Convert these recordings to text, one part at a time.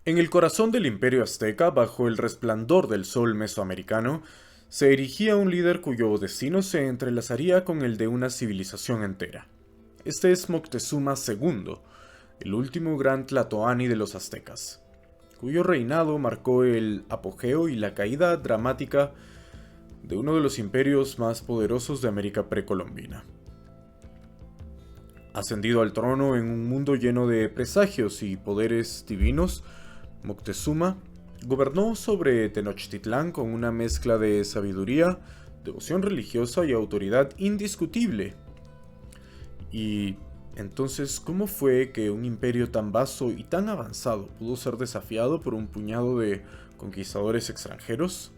En el corazón del imperio azteca, bajo el resplandor del sol mesoamericano, se erigía un líder cuyo destino se entrelazaría con el de una civilización entera. Este es Moctezuma II, el último gran tlatoani de los aztecas, cuyo reinado marcó el apogeo y la caída dramática de uno de los imperios más poderosos de América precolombina. Ascendido al trono en un mundo lleno de presagios y poderes divinos, Moctezuma gobernó sobre Tenochtitlán con una mezcla de sabiduría, devoción religiosa y autoridad indiscutible. Y entonces, ¿cómo fue que un imperio tan vasto y tan avanzado pudo ser desafiado por un puñado de conquistadores extranjeros?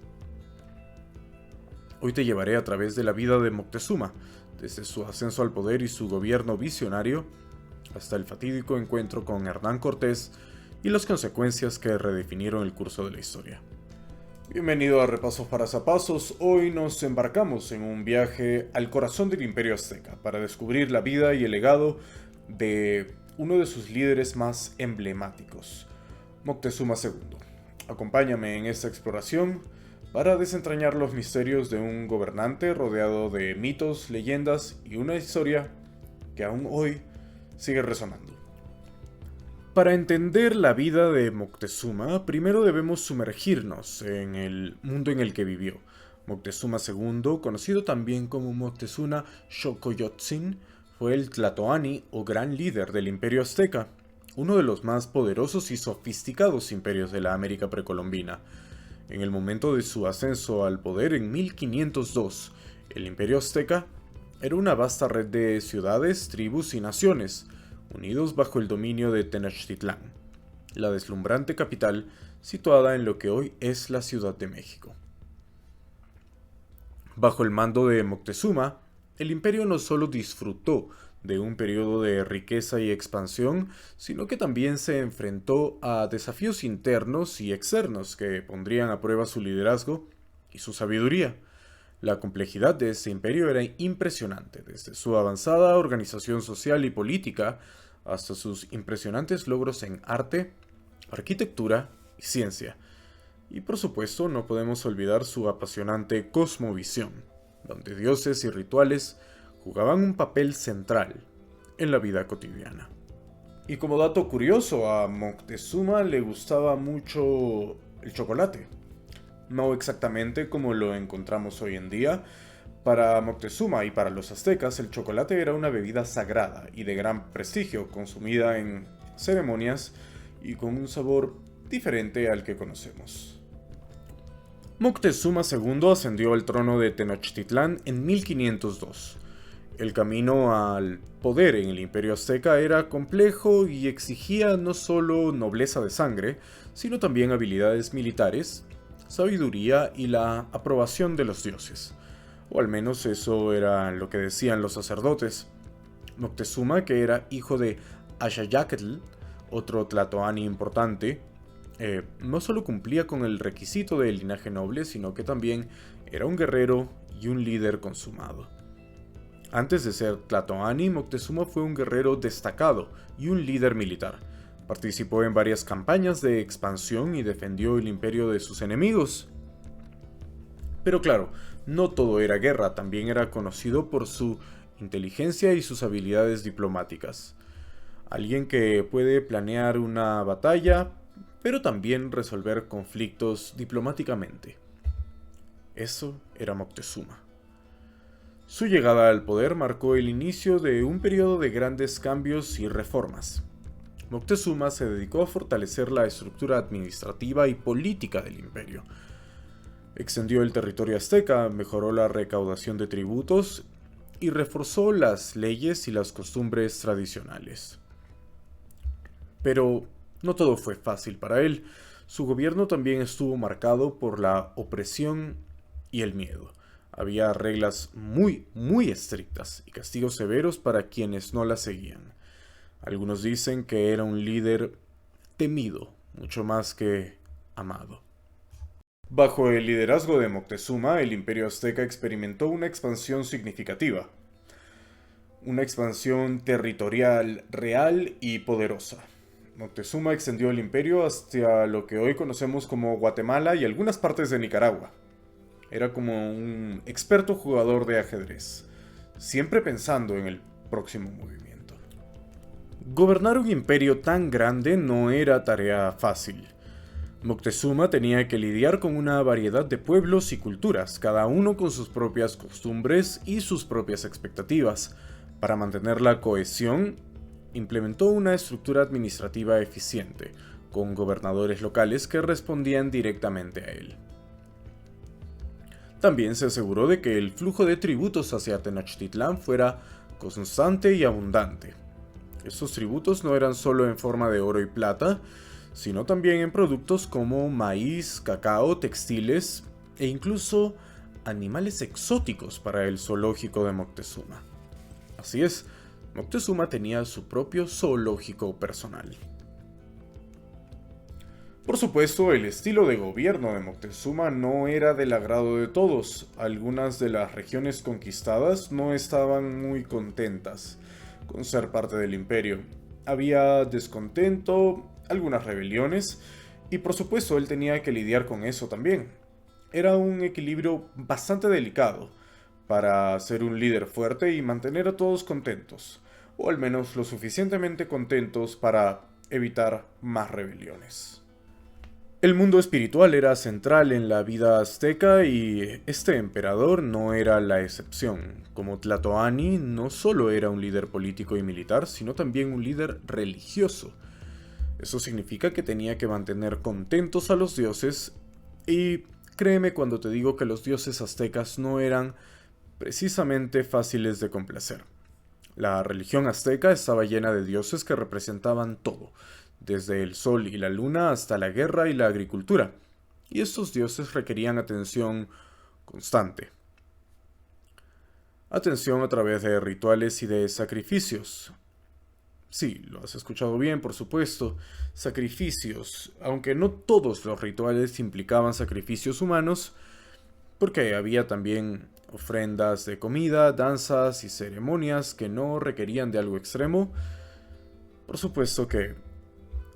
Hoy te llevaré a través de la vida de Moctezuma, desde su ascenso al poder y su gobierno visionario, hasta el fatídico encuentro con Hernán Cortés y las consecuencias que redefinieron el curso de la historia. Bienvenido a Repasos para Zapasos. Hoy nos embarcamos en un viaje al corazón del Imperio Azteca para descubrir la vida y el legado de uno de sus líderes más emblemáticos, Moctezuma II. Acompáñame en esta exploración para desentrañar los misterios de un gobernante rodeado de mitos, leyendas y una historia que aún hoy sigue resonando. Para entender la vida de Moctezuma, primero debemos sumergirnos en el mundo en el que vivió. Moctezuma II, conocido también como Moctezuma Xocoyotzin, fue el tlatoani o gran líder del Imperio Azteca, uno de los más poderosos y sofisticados imperios de la América precolombina. En el momento de su ascenso al poder en 1502, el Imperio Azteca era una vasta red de ciudades, tribus y naciones, unidos bajo el dominio de Tenochtitlán, la deslumbrante capital situada en lo que hoy es la Ciudad de México. Bajo el mando de Moctezuma, el imperio no solo disfrutó de un periodo de riqueza y expansión, sino que también se enfrentó a desafíos internos y externos que pondrían a prueba su liderazgo y su sabiduría. La complejidad de este imperio era impresionante, desde su avanzada organización social y política hasta sus impresionantes logros en arte, arquitectura y ciencia. Y por supuesto no podemos olvidar su apasionante cosmovisión, donde dioses y rituales jugaban un papel central en la vida cotidiana. Y como dato curioso, a Moctezuma le gustaba mucho el chocolate. No exactamente como lo encontramos hoy en día. Para Moctezuma y para los aztecas, el chocolate era una bebida sagrada y de gran prestigio, consumida en ceremonias y con un sabor diferente al que conocemos. Moctezuma II ascendió al trono de Tenochtitlán en 1502. El camino al poder en el Imperio Azteca era complejo y exigía no solo nobleza de sangre, sino también habilidades militares, sabiduría y la aprobación de los dioses. O al menos eso era lo que decían los sacerdotes. Moctezuma, que era hijo de Axayácatl, otro tlatoani importante, no solo cumplía con el requisito del linaje noble, sino que también era un guerrero y un líder consumado. Antes de ser tlatoani, Moctezuma fue un guerrero destacado y un líder militar. Participó en varias campañas de expansión y defendió el imperio de sus enemigos. Pero claro, no todo era guerra, también era conocido por su inteligencia y sus habilidades diplomáticas. Alguien que puede planear una batalla, pero también resolver conflictos diplomáticamente. Eso era Moctezuma. Su llegada al poder marcó el inicio de un periodo de grandes cambios y reformas. Moctezuma se dedicó a fortalecer la estructura administrativa y política del imperio. Extendió el territorio azteca, mejoró la recaudación de tributos y reforzó las leyes y las costumbres tradicionales. Pero no todo fue fácil para él. Su gobierno también estuvo marcado por la opresión y el miedo. Había reglas muy estrictas y castigos severos para quienes no las seguían. Algunos dicen que era un líder temido, mucho más que amado. Bajo el liderazgo de Moctezuma, el imperio azteca experimentó una expansión significativa. Una expansión territorial real y poderosa. Moctezuma extendió el imperio hacia lo que hoy conocemos como Guatemala y algunas partes de Nicaragua. Era como un experto jugador de ajedrez, siempre pensando en el próximo movimiento. Gobernar un imperio tan grande no era tarea fácil. Moctezuma tenía que lidiar con una variedad de pueblos y culturas, cada uno con sus propias costumbres y sus propias expectativas. Para mantener la cohesión, implementó una estructura administrativa eficiente, con gobernadores locales que respondían directamente a él. También se aseguró de que el flujo de tributos hacia Tenochtitlán fuera constante y abundante. Estos tributos no eran solo en forma de oro y plata, sino también en productos como maíz, cacao, textiles e incluso animales exóticos para el zoológico de Moctezuma. Así es, Moctezuma tenía su propio zoológico personal. Por supuesto, el estilo de gobierno de Moctezuma no era del agrado de todos. Algunas de las regiones conquistadas no estaban muy contentas con ser parte del imperio. Había descontento, algunas rebeliones, y por supuesto él tenía que lidiar con eso también. Era un equilibrio bastante delicado para ser un líder fuerte y mantener a todos contentos, o al menos lo suficientemente contentos para evitar más rebeliones. El mundo espiritual era central en la vida azteca y este emperador no era la excepción. Como Tlatoani, no solo era un líder político y militar, sino también un líder religioso. Eso significa que tenía que mantener contentos a los dioses y créeme cuando te digo que los dioses aztecas no eran precisamente fáciles de complacer. La religión azteca estaba llena de dioses que representaban todo, desde el sol y la luna hasta la guerra y la agricultura, y estos dioses requerían atención constante. Atención a través de rituales y de sacrificios. Sí, lo has escuchado bien, por supuesto, sacrificios, aunque no todos los rituales implicaban sacrificios humanos, porque había también ofrendas de comida, danzas y ceremonias que no requerían de algo extremo. Por supuesto que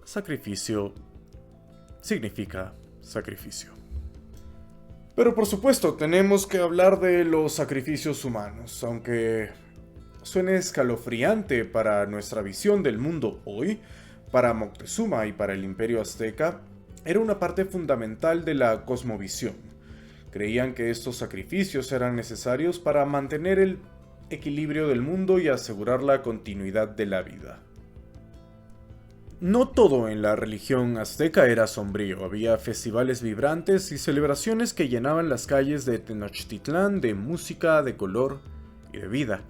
sacrificio significa sacrificio. Pero por supuesto, tenemos que hablar de los sacrificios humanos, aunque suene escalofriante para nuestra visión del mundo hoy, para Moctezuma y para el Imperio Azteca, era una parte fundamental de la cosmovisión. Creían que estos sacrificios eran necesarios para mantener el equilibrio del mundo y asegurar la continuidad de la vida. No todo en la religión azteca era sombrío, había festivales vibrantes y celebraciones que llenaban las calles de Tenochtitlán de música, de color y de vida.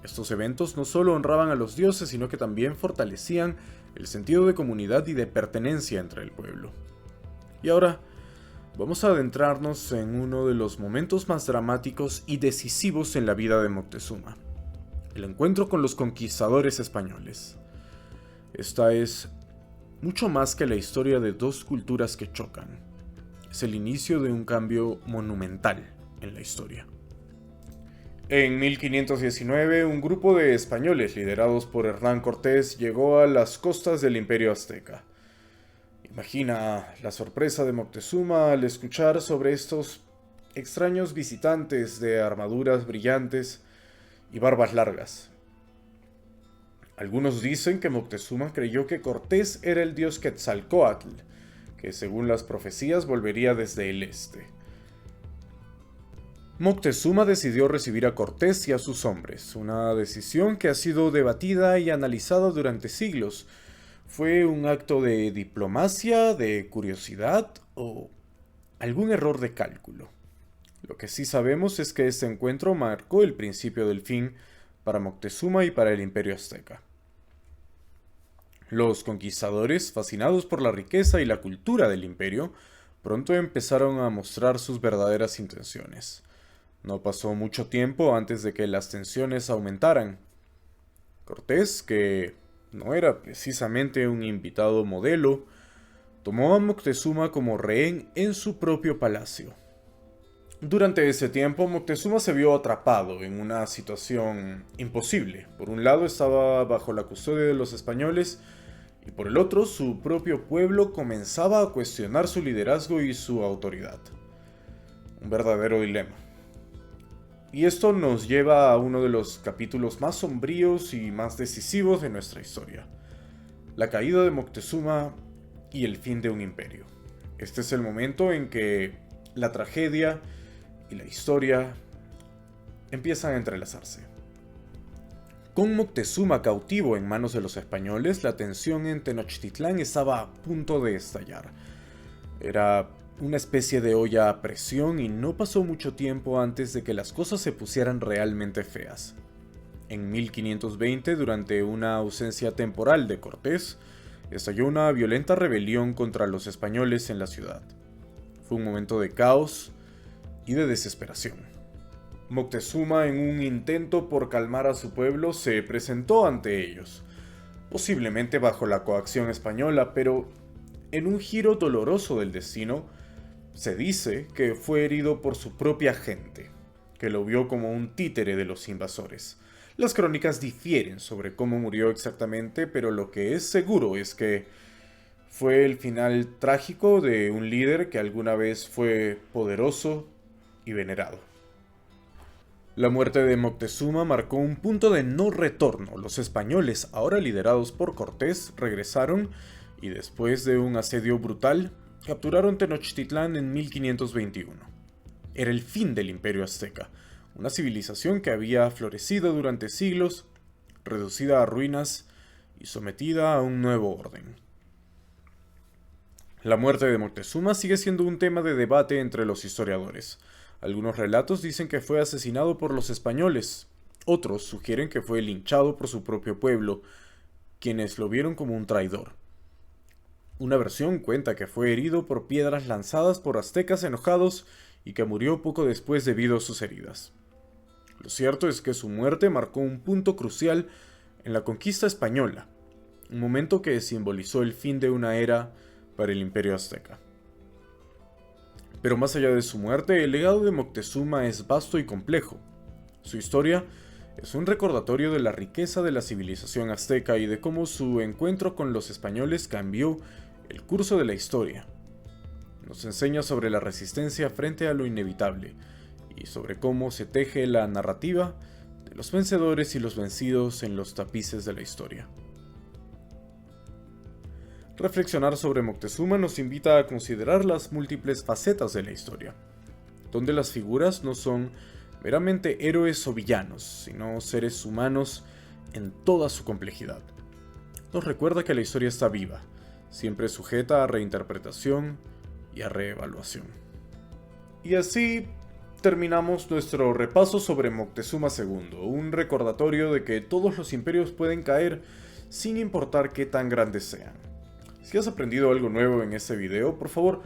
Estos eventos no solo honraban a los dioses, sino que también fortalecían el sentido de comunidad y de pertenencia entre el pueblo. Y ahora, vamos a adentrarnos en uno de los momentos más dramáticos y decisivos en la vida de Moctezuma: el encuentro con los conquistadores españoles. Esta es mucho más que la historia de dos culturas que chocan. Es el inicio de un cambio monumental en la historia. En 1519, un grupo de españoles liderados por Hernán Cortés llegó a las costas del Imperio Azteca. Imagina la sorpresa de Moctezuma al escuchar sobre estos extraños visitantes de armaduras brillantes y barbas largas. Algunos dicen que Moctezuma creyó que Cortés era el dios Quetzalcóatl, que según las profecías volvería desde el este. Moctezuma decidió recibir a Cortés y a sus hombres, una decisión que ha sido debatida y analizada durante siglos. ¿Fue un acto de diplomacia, de curiosidad o algún error de cálculo? Lo que sí sabemos es que este encuentro marcó el principio del fin para Moctezuma y para el Imperio Azteca. Los conquistadores, fascinados por la riqueza y la cultura del imperio, pronto empezaron a mostrar sus verdaderas intenciones. No pasó mucho tiempo antes de que las tensiones aumentaran. Cortés, que no era precisamente un invitado modelo, tomó a Moctezuma como rehén en su propio palacio. Durante ese tiempo, Moctezuma se vio atrapado en una situación imposible. Por un lado, estaba bajo la custodia de los españoles y por el otro su propio pueblo comenzaba a cuestionar su liderazgo y su autoridad. Un verdadero dilema. Y esto nos lleva a uno de los capítulos más sombríos y más decisivos de nuestra historia: la caída de Moctezuma y el fin de un imperio. Este es el momento en que la tragedia y la historia empiezan a entrelazarse. Con Moctezuma cautivo en manos de los españoles, la tensión en Tenochtitlán estaba a punto de estallar. Era una especie de olla a presión y no pasó mucho tiempo antes de que las cosas se pusieran realmente feas. En 1520, durante una ausencia temporal de Cortés, estalló una violenta rebelión contra los españoles en la ciudad. Fue un momento de caos y de desesperación. Moctezuma, en un intento por calmar a su pueblo, se presentó ante ellos, posiblemente bajo la coacción española, pero en un giro doloroso del destino, se dice que fue herido por su propia gente, que lo vio como un títere de los invasores. Las crónicas difieren sobre cómo murió exactamente, pero lo que es seguro es que fue el final trágico de un líder que alguna vez fue poderoso y venerado. La muerte de Moctezuma marcó un punto de no retorno. Los españoles, ahora liderados por Cortés, regresaron y después de un asedio brutal, capturaron Tenochtitlán en 1521. Era el fin del Imperio Azteca, una civilización que había florecido durante siglos, reducida a ruinas y sometida a un nuevo orden. La muerte de Moctezuma sigue siendo un tema de debate entre los historiadores. Algunos relatos dicen que fue asesinado por los españoles, otros sugieren que fue linchado por su propio pueblo, quienes lo vieron como un traidor. Una versión cuenta que fue herido por piedras lanzadas por aztecas enojados y que murió poco después debido a sus heridas. Lo cierto es que su muerte marcó un punto crucial en la conquista española, un momento que simbolizó el fin de una era para el Imperio Azteca. Pero más allá de su muerte, el legado de Moctezuma es vasto y complejo. Su historia es un recordatorio de la riqueza de la civilización azteca y de cómo su encuentro con los españoles cambió el curso de la historia. Nos enseña sobre la resistencia frente a lo inevitable y sobre cómo se teje la narrativa de los vencedores y los vencidos en los tapices de la historia. Reflexionar sobre Moctezuma nos invita a considerar las múltiples facetas de la historia, donde las figuras no son meramente héroes o villanos, sino seres humanos en toda su complejidad. Nos recuerda que la historia está viva, siempre sujeta a reinterpretación y a reevaluación. Y así terminamos nuestro repaso sobre Moctezuma II, un recordatorio de que todos los imperios pueden caer sin importar qué tan grandes sean. Si has aprendido algo nuevo en este video, por favor,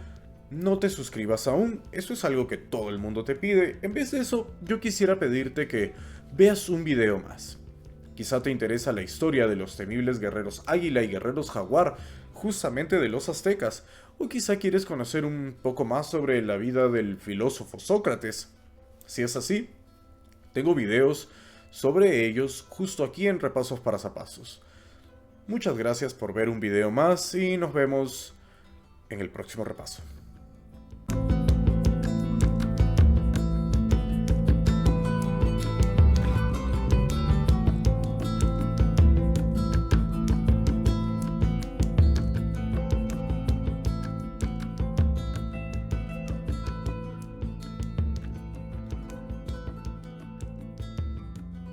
no te suscribas aún, eso es algo que todo el mundo te pide. En vez de eso, yo quisiera pedirte que veas un video más. Quizá te interesa la historia de los temibles guerreros águila y guerreros jaguar, justamente de los aztecas, o quizá quieres conocer un poco más sobre la vida del filósofo Sócrates. Si es así, tengo videos sobre ellos justo aquí en Repasos para Zapazos. Muchas gracias por ver un video más y nos vemos en el próximo repaso.